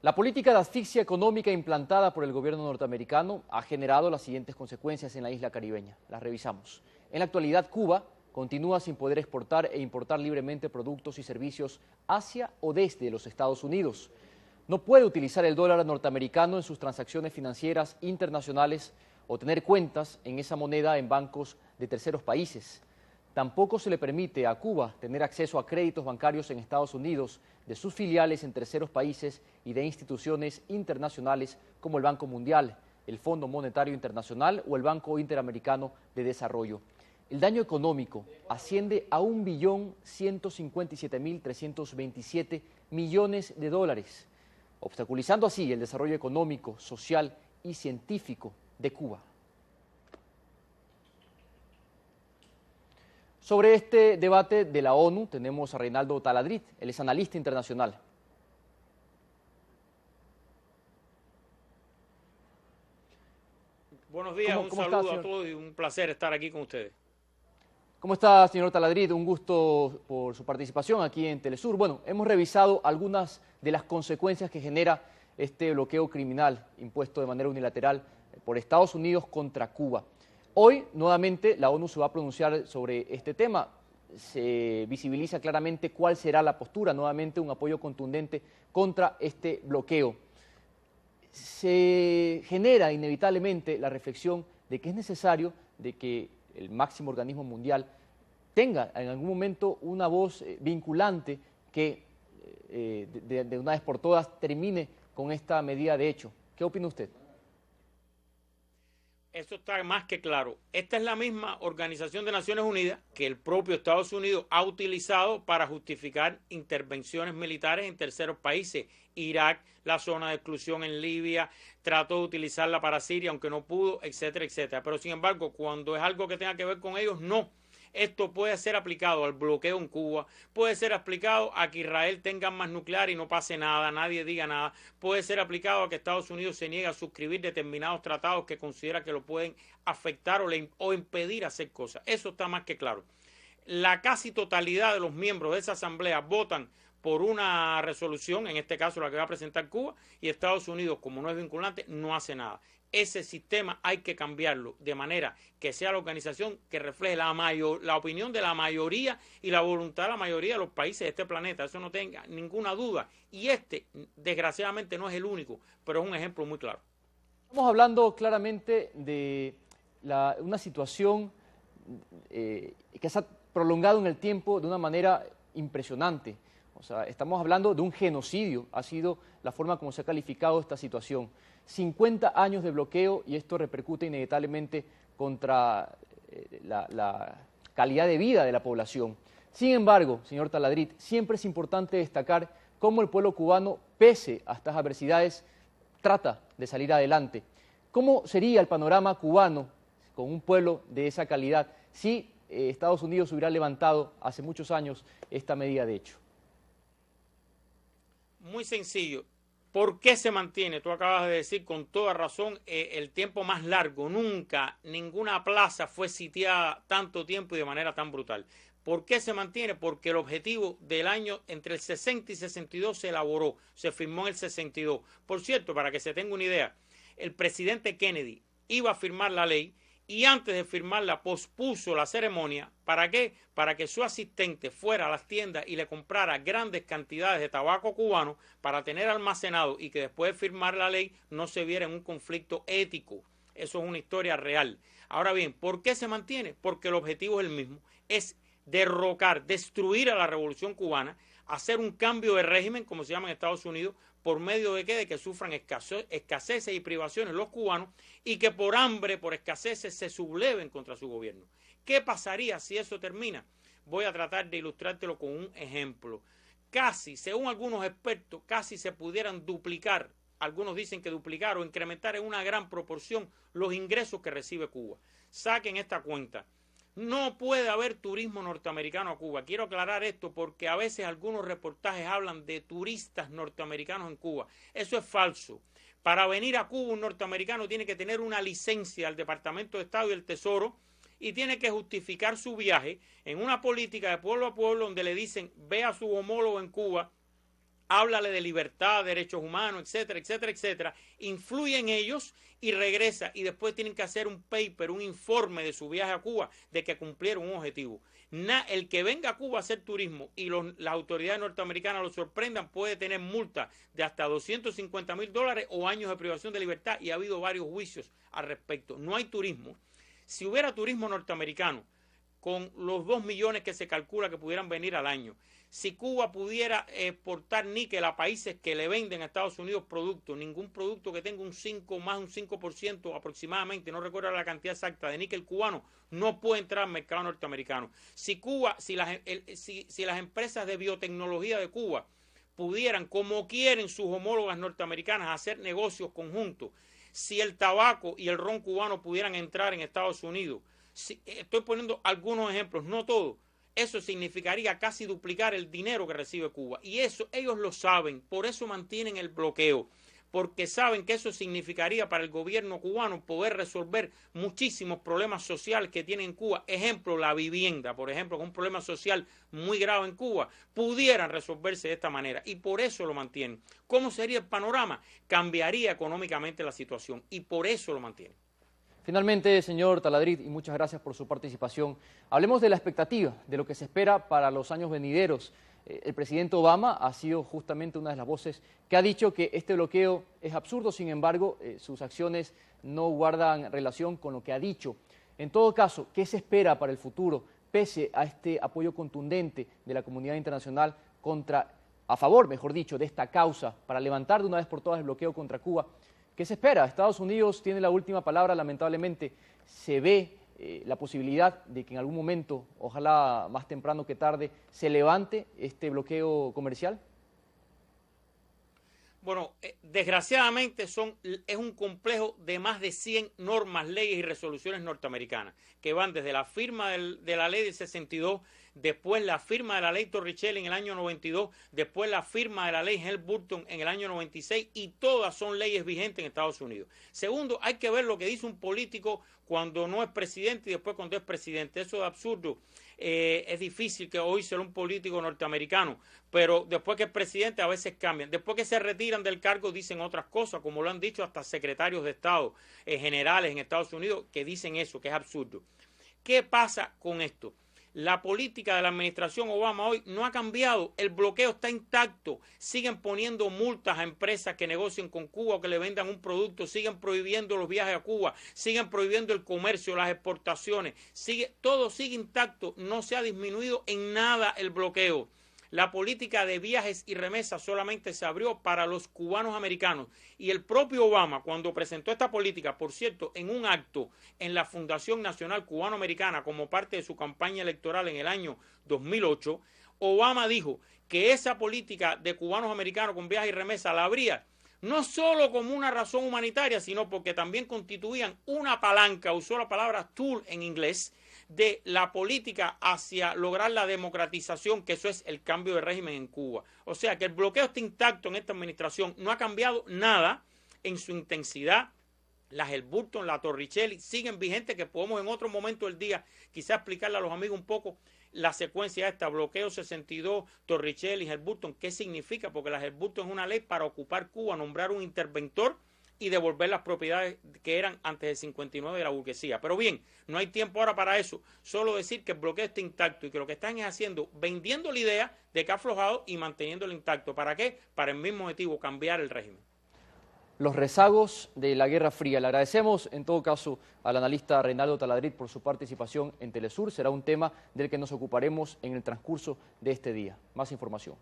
La política de asfixia económica implantada por el gobierno norteamericano ha generado las siguientes consecuencias en la isla caribeña. Las revisamos. En la actualidad, Cuba continúa sin poder exportar e importar libremente productos y servicios hacia o desde los Estados Unidos. No puede utilizar el dólar norteamericano en sus transacciones financieras internacionales o tener cuentas en esa moneda en bancos de terceros países. Tampoco se le permite a Cuba tener acceso a créditos bancarios en Estados Unidos de sus filiales en terceros países y de instituciones internacionales como el Banco Mundial, el Fondo Monetario Internacional o el Banco Interamericano de Desarrollo. El daño económico asciende a 1.157.327 millones de dólares, obstaculizando así el desarrollo económico, social y científico de Cuba. Sobre este debate de la ONU tenemos a Reinaldo Taladrid, él es analista internacional. Buenos días, un saludo a todos y un placer estar aquí con ustedes. ¿Cómo está, señor Taladrid? Un gusto por su participación aquí en Telesur. Bueno, hemos revisado algunas de las consecuencias que genera este bloqueo criminal impuesto de manera unilateral por Estados Unidos contra Cuba. Hoy, nuevamente, la ONU se va a pronunciar sobre este tema. Se visibiliza claramente cuál será la postura, nuevamente un apoyo contundente contra este bloqueo. Se genera inevitablemente la reflexión de que es necesario de que el máximo organismo mundial tenga en algún momento una voz vinculante que de una vez por todas termine con esta medida de hecho. ¿Qué opina usted? Eso está más que claro. Esta es la misma Organización de Naciones Unidas que el propio Estados Unidos ha utilizado para justificar intervenciones militares en terceros países. Irak, la zona de exclusión en Libia, trató de utilizarla para Siria, aunque no pudo, etcétera, etcétera. Pero sin embargo, cuando es algo que tenga que ver con ellos, no. Esto puede ser aplicado al bloqueo en Cuba, puede ser aplicado a que Israel tenga armas nucleares y no pase nada, nadie diga nada, puede ser aplicado a que Estados Unidos se niegue a suscribir determinados tratados que considera que lo pueden afectar o impedir hacer cosas. Eso está más que claro. La casi totalidad de los miembros de esa asamblea votan por una resolución, en este caso la que va a presentar Cuba, y Estados Unidos, como no es vinculante, no hace nada. Ese sistema hay que cambiarlo de manera que sea la organización que refleje la opinión de la mayoría y la voluntad de la mayoría de los países de este planeta. Eso no tenga ninguna duda. Y desgraciadamente, no es el único, pero es un ejemplo muy claro. Estamos hablando claramente de una situación que se ha prolongado en el tiempo de una manera impresionante. O sea, estamos hablando de un genocidio, ha sido la forma como se ha calificado esta situación. 50 años de bloqueo y esto repercute inevitablemente contra la calidad de vida de la población. Sin embargo, señor Taladrid, siempre es importante destacar cómo el pueblo cubano, pese a estas adversidades, trata de salir adelante. ¿Cómo sería el panorama cubano con un pueblo de esa calidad si Estados Unidos hubiera levantado hace muchos años esta medida de hecho? Muy sencillo. ¿Por qué se mantiene? Tú acabas de decir con toda razón el tiempo más largo. Nunca ninguna plaza fue sitiada tanto tiempo y de manera tan brutal. ¿Por qué se mantiene? Porque el objetivo del año entre el 60 y 62 se elaboró, se firmó en el 62. Por cierto, para que se tenga una idea, el presidente Kennedy iba a firmar la ley y antes de firmarla pospuso la ceremonia. ¿Para qué? Para que su asistente fuera a las tiendas y le comprara grandes cantidades de tabaco cubano para tener almacenado y que después de firmar la ley no se viera en un conflicto ético. Eso es una historia real. Ahora bien, ¿por qué se mantiene? Porque el objetivo es el mismo, es derrocar, destruir a la revolución cubana, hacer un cambio de régimen, como se llama en Estados Unidos, por medio de qué, de que sufran escaseces y privaciones los cubanos y que por hambre, por escaseces se subleven contra su gobierno. ¿Qué pasaría si eso termina? Voy a tratar de ilustrártelo con un ejemplo. Casi, según algunos expertos, casi se pudieran duplicar, algunos dicen que duplicar o incrementar en una gran proporción los ingresos que recibe Cuba. Saquen esta cuenta. No puede haber turismo norteamericano a Cuba. Quiero aclarar esto porque a veces algunos reportajes hablan de turistas norteamericanos en Cuba. Eso es falso. Para venir a Cuba un norteamericano tiene que tener una licencia al Departamento de Estado y el Tesoro y tiene que justificar su viaje en una política de pueblo a pueblo donde le dicen ve a su homólogo en Cuba háblale de libertad, derechos humanos, etcétera, etcétera, etcétera, influye en ellos y regresa y después tienen que hacer un paper, un informe de su viaje a Cuba de que cumplieron un objetivo. El que venga a Cuba a hacer turismo y las autoridades norteamericanas lo sorprendan puede tener multa de hasta $250,000 o años de privación de libertad, y ha habido varios juicios al respecto. No hay turismo. Si hubiera turismo norteamericano con los 2 millones que se calcula que pudieran venir al año, si Cuba pudiera exportar níquel a países que le venden a Estados Unidos productos, ningún producto que tenga un 5% aproximadamente, no recuerdo la cantidad exacta de níquel cubano, no puede entrar al mercado norteamericano. Si las empresas de biotecnología de Cuba pudieran, como quieren sus homólogas norteamericanas, hacer negocios conjuntos, si el tabaco y el ron cubano pudieran entrar en Estados Unidos, estoy poniendo algunos ejemplos, no todos, eso significaría casi duplicar el dinero que recibe Cuba. Y eso ellos lo saben, por eso mantienen el bloqueo, porque saben que eso significaría para el gobierno cubano poder resolver muchísimos problemas sociales que tiene en Cuba. Ejemplo, la vivienda, por ejemplo, que es un problema social muy grave en Cuba, pudieran resolverse de esta manera, y por eso lo mantienen. ¿Cómo sería el panorama? Cambiaría económicamente la situación, y por eso lo mantienen. Finalmente, señor Taladrid, y muchas gracias por su participación, hablemos de la expectativa, de lo que se espera para los años venideros. El presidente Obama ha sido justamente una de las voces que ha dicho que este bloqueo es absurdo, sin embargo, sus acciones no guardan relación con lo que ha dicho. En todo caso, ¿qué se espera para el futuro, pese a este apoyo contundente de la comunidad internacional a favor, mejor dicho, de esta causa, para levantar de una vez por todas el bloqueo contra Cuba? ¿Qué se espera? Estados Unidos tiene la última palabra, lamentablemente. Se ve la posibilidad de que en algún momento, ojalá más temprano que tarde, se levante este bloqueo comercial. Bueno, desgraciadamente es un complejo de más de 100 normas, leyes y resoluciones norteamericanas, que van desde la firma de la ley del 62, después la firma de la ley Torricelli en el año 92, después la firma de la ley Helms-Burton en el año 96, y todas son leyes vigentes en Estados Unidos. Segundo, hay que ver lo que dice un político cuando no es presidente y después cuando es presidente. Eso es absurdo. Es difícil que hoy sea un político norteamericano, pero después que es presidente a veces cambian. Después que se retiran del cargo dicen otras cosas, como lo han dicho hasta secretarios de Estado generales en Estados Unidos, que dicen eso, que es absurdo. ¿Qué pasa con esto? La política de la administración Obama hoy no ha cambiado, el bloqueo está intacto, siguen poniendo multas a empresas que negocien con Cuba o que le vendan un producto, siguen prohibiendo los viajes a Cuba, siguen prohibiendo el comercio, las exportaciones, todo sigue intacto, no se ha disminuido en nada el bloqueo. La política de viajes y remesas solamente se abrió para los cubanos americanos, y el propio Obama, cuando presentó esta política, por cierto, en un acto en la Fundación Nacional Cubano-Americana como parte de su campaña electoral en el año 2008, Obama dijo que esa política de cubanos americanos con viajes y remesas la abría no solo como una razón humanitaria, sino porque también constituían una palanca, usó la palabra tool en inglés, de la política hacia lograr la democratización, que eso es el cambio de régimen en Cuba. O sea que el bloqueo está intacto en esta administración, no ha cambiado nada en su intensidad. Las Helms-Burton, la Torricelli siguen vigentes, que podemos en otro momento del día quizás explicarle a los amigos un poco la secuencia esta, bloqueo 62, Torricelli, Helms-Burton, ¿qué significa? Porque la Helms-Burton es una ley para ocupar Cuba, nombrar un interventor y devolver las propiedades que eran antes del 59 de la burguesía. Pero bien, no hay tiempo ahora para eso. Solo decir que el bloqueo está intacto y que lo que están es haciendo, vendiendo la idea de que ha aflojado y manteniéndolo intacto. ¿Para qué? Para el mismo objetivo, cambiar el régimen. Los rezagos de la Guerra Fría. Le agradecemos en todo caso al analista Reinaldo Taladrid por su participación en Telesur. Será un tema del que nos ocuparemos en el transcurso de este día. Más información.